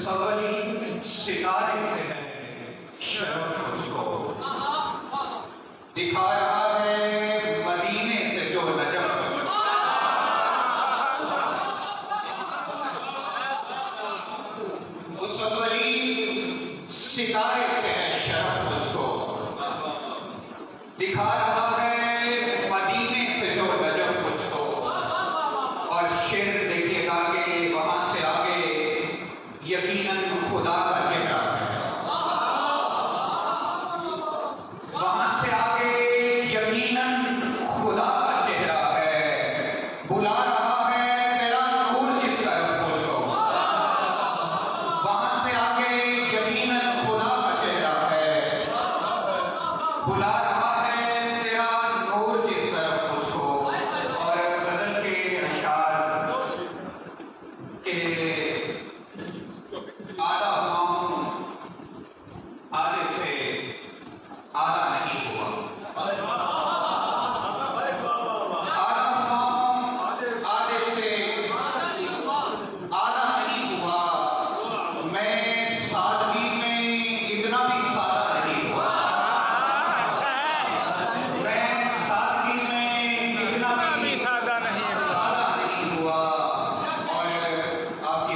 सवली सितारे से है शरफ मुझको, दिखा रहा है मदीने से जो नजफ मुझको। उस सवली सितारे से है शरफ मुझको, दिखा रहा है मदीने से जो नजफ मुझको। और शेर देखिएगा कि वहां से आगे यकीनन खुदा का चेहरा है, वहां से आगे यकीनन खुदा का चेहरा है। बुला रहा है तेरा नूर जिस तरफ मुझको, वहां से आगे यकीनन खुदा का चेहरा है। बुला रहा है तेरा नूर जिस तरफ मुझको। और गजल के अशआर के आधा हुआ आधे से आधा नहीं हुआ, आधा हुआ आधे से आधा नहीं हुआ। मैं सादगी में इतना भी सादा नहीं हुआ, मैं सादगी में इतना भी सादा नहीं हुआ। और आप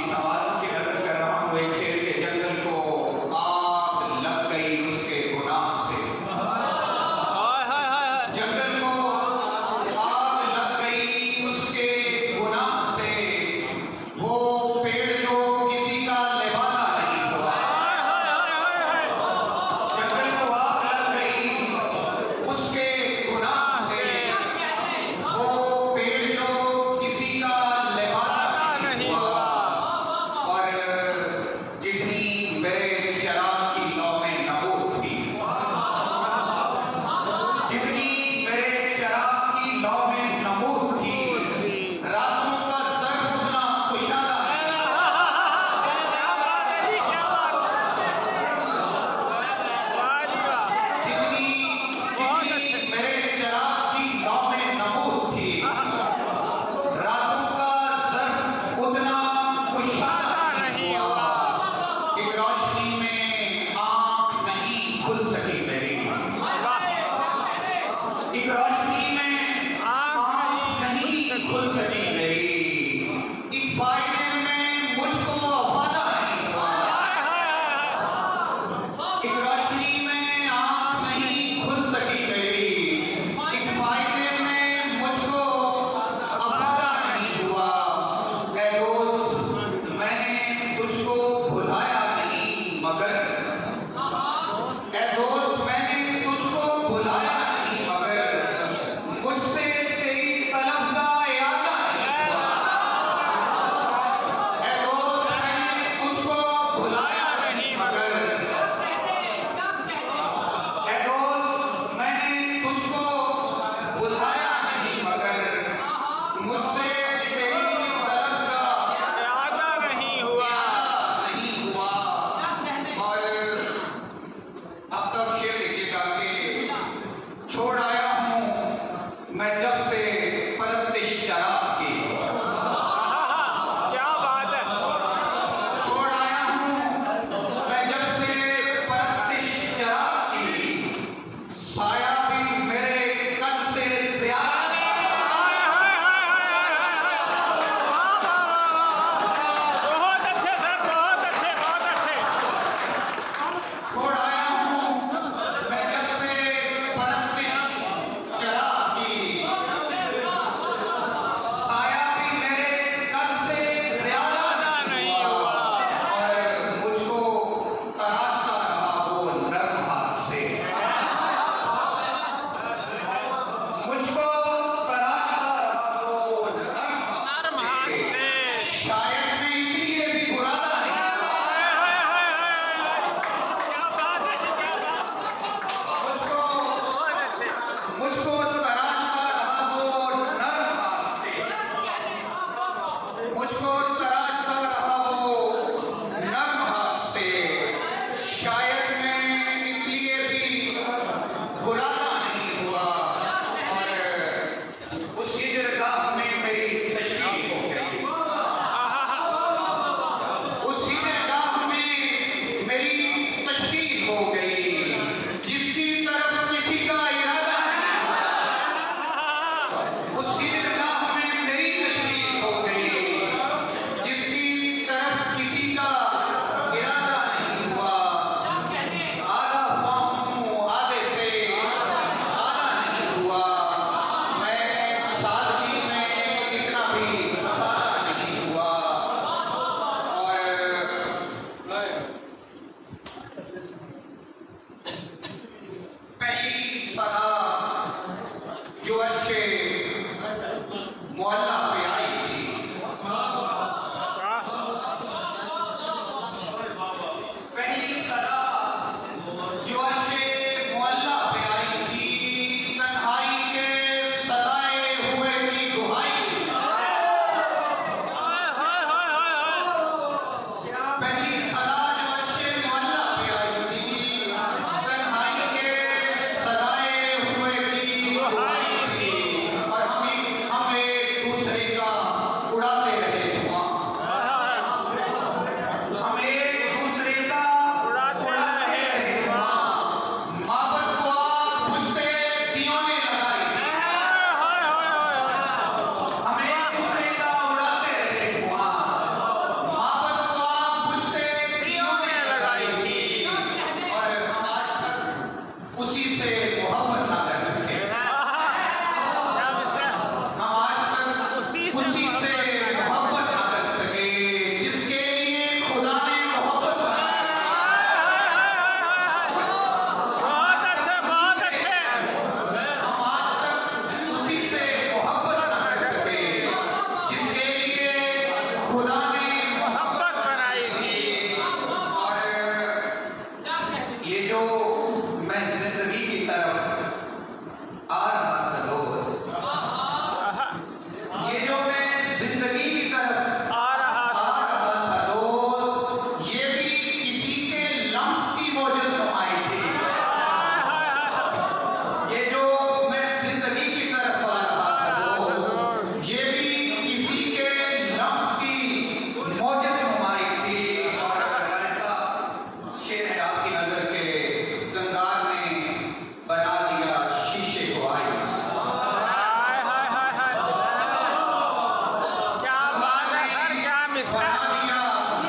बना दिया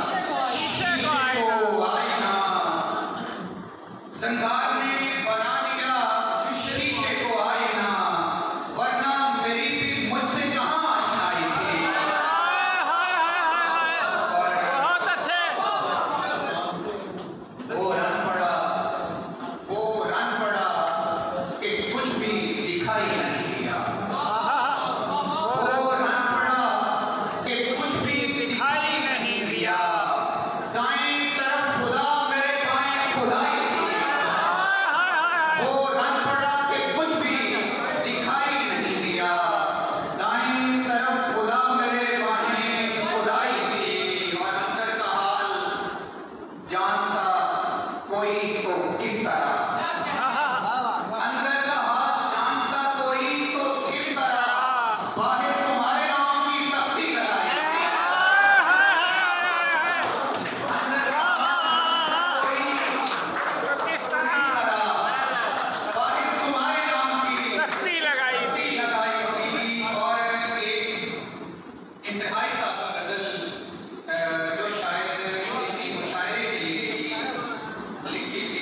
शीशे को आईना, संसार ने बना दिया शीशे को आईना, वरना मेरी भी मुझसे कहाँ आशनाई थी। बहुत अच्छे। वो रन पड़ा कि कुछ भी दिखाई नहीं दिया। वो रन पड़ा कि कुछ भी दिखाई नहीं दिया। दाएं तरफ खुदा मेरे बाएं खुदाई थी। वो रन पड़ा कि कुछ भी दिखाई नहीं दिया। दाएं तरफ खुदा मेरे बाएं खुदाई थी। और अंदर का हाल जानता कोई तो किस तरह, अंदर का हाल जानता कोई तो किस तरह, बाहर तुम्हारे नाम की तख्ती लगाई। अंदर का हाल कोई तो किस किस तरह तरह, बाहर तुम्हारे नाम की तख्ती लगाई तख्ती लगाई थी। और एक इंतहाई ताज़ा गज़ल जो शायद इसी मुशायरे के लिए ही लिखी थी।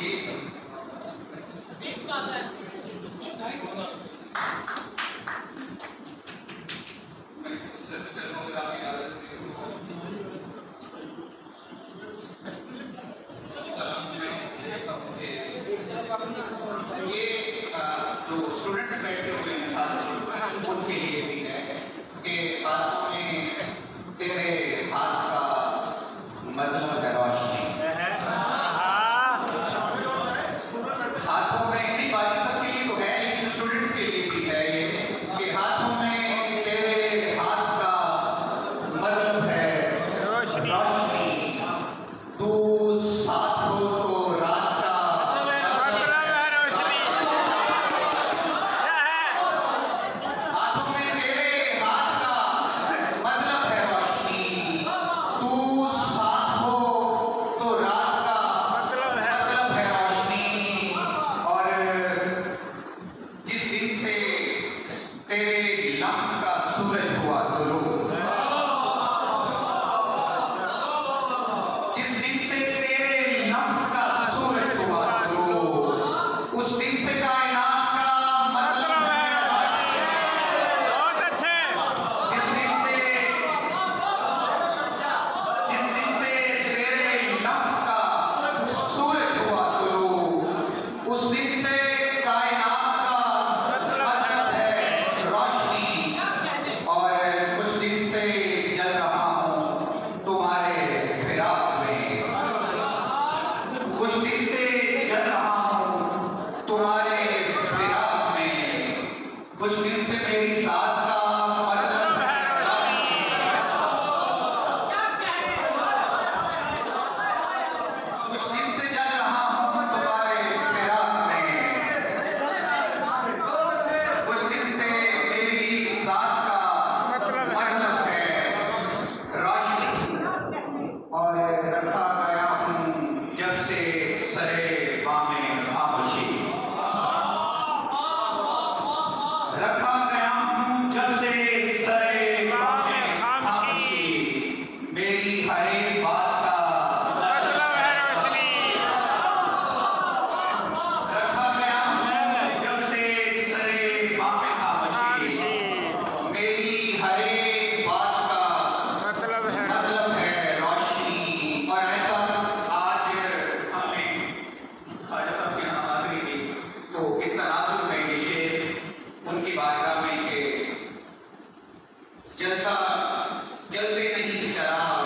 ये जो स्टूडेंट बैठे हुए हैं खासतौर पर उनके लिए भी है कि हाथों में तेरे हाथ का मतलब है रोशनी। हाथों में नहीं, बाकी सबके लिए तो है लेकिन स्टूडेंट्स के लिए भी है ये कि हाथों में तेरे हाथ का मतलब है रोशनी। तू साथ हो तो रात का मतलब है रोशनी। क्या है? हाथों में तेरे हाथ का मतलब है रोशनी। तू साथ हो तो रात का मतलब है रोशनी। और जिस दिन से तेरे लफ्ज़ का सूरज हुआ तुलू, जिस दिन से तेरे लफ्ज़ का सूरज हुआ तुलू, उस दिन से कायनात का मतलब है रोशनी। बहुत अच्छे। जिस दिन से तेरे लफ्ज़ का सूरज हुआ तुलू, उस दिन से कायनात का मतलब है रोशनी। और कुछ दिन से जल रहा हूँ तुम्हारे फिराक में, कुछ दिन से जल रहा हूँ तुम्हारे फिराक में, कुछ दिन से मेरी जात का मतलब है रोशनी। कुछ दिन से जल रहा हूँ तुम्हारे फिराक में, कुछ दिन से मेरी जात का मतलब है रोशनी। और रखा गया हूँ जब से सरे बामे खामोशी, रखा गया हूँ जब से सरे बामे खामोशी। मेरी हर एक बात का मतलब है रोशनी। रखा गया हूँ जब से सरे बामे खामोशी। मेरी हर एक बात का मतलब है रोशनी। और ऐसा आज हमने ख्वाजा साहब के यहाँ हाजिरी दी तो इस तनाजुर में ये शेर उनकी बारगाह में कि जलते नहीं चराग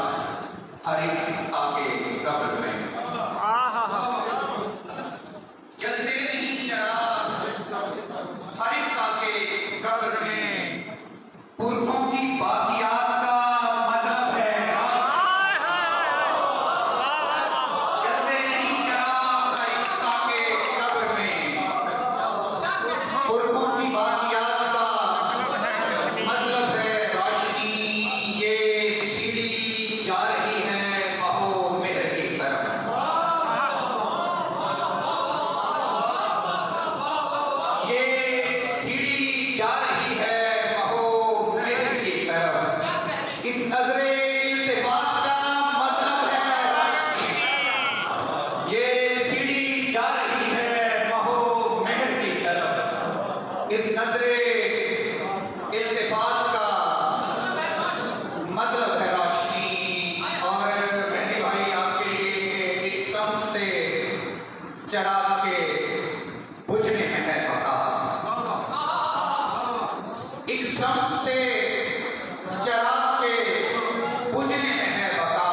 चराग के बुझने में है बका। एक शम से चराग के बुझने में है बका।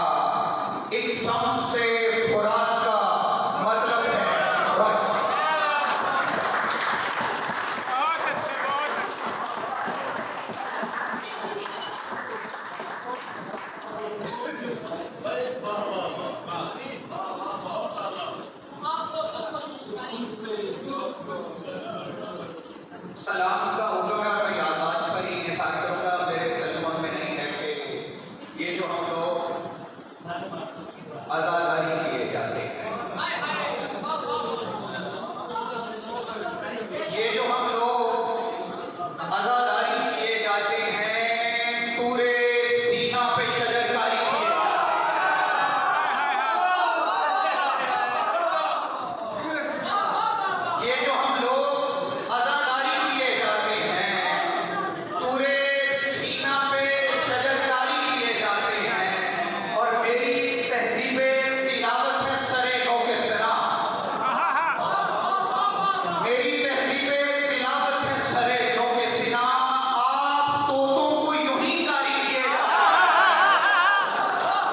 एक शम से फुरात का मतलब है वक्त। बहुत अच्छे, बहुत अच्छे। सलाम का हुक्म है और मैं याददाश्त पर ही निसार करूंगा, मेरे सलमान में नहीं है कि ये जो हम लोग अज़ादारी किए जाते हैं, ये जो हम लोग अज़ादारी किए जाते हैं, पूरे सीना पे शजरकारी किए जाते हैं। ये जो हम लोग अज़ादारी किए जाते हैं, पूरे सीना पे शजरकारी किए जाते हैं। और मेरी तहज़ीबे तिलावत है सरे गौ के सना। मेरी तहज़ीबे तिलावत है सरे गौ के सिना। आप तोतों को यूं ही कारी किए जाते हैं।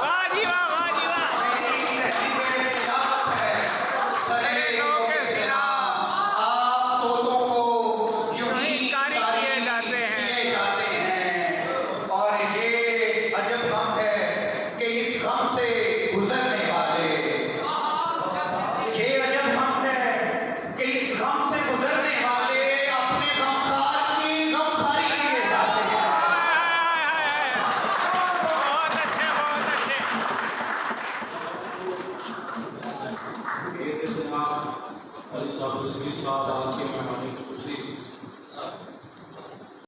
वाह जी वाह, वाह जी वाह। मेरी तहज़ीबे तिलावत है सरे गौ के सिना। आप तोतों को यूं ही कारी किए जाते हैं। किए जाते हैं। और ये अजब गम है कि इस गम से गुजरने वाले, ये अजब गम है कि इस गम से गुजरने वाले अपने गमखार की गमखारी किए जाते हैं। बहुत अच्छे, बहुत अच्छे। ये जनाब अली साहब रिजवी साहब आज के मेहमान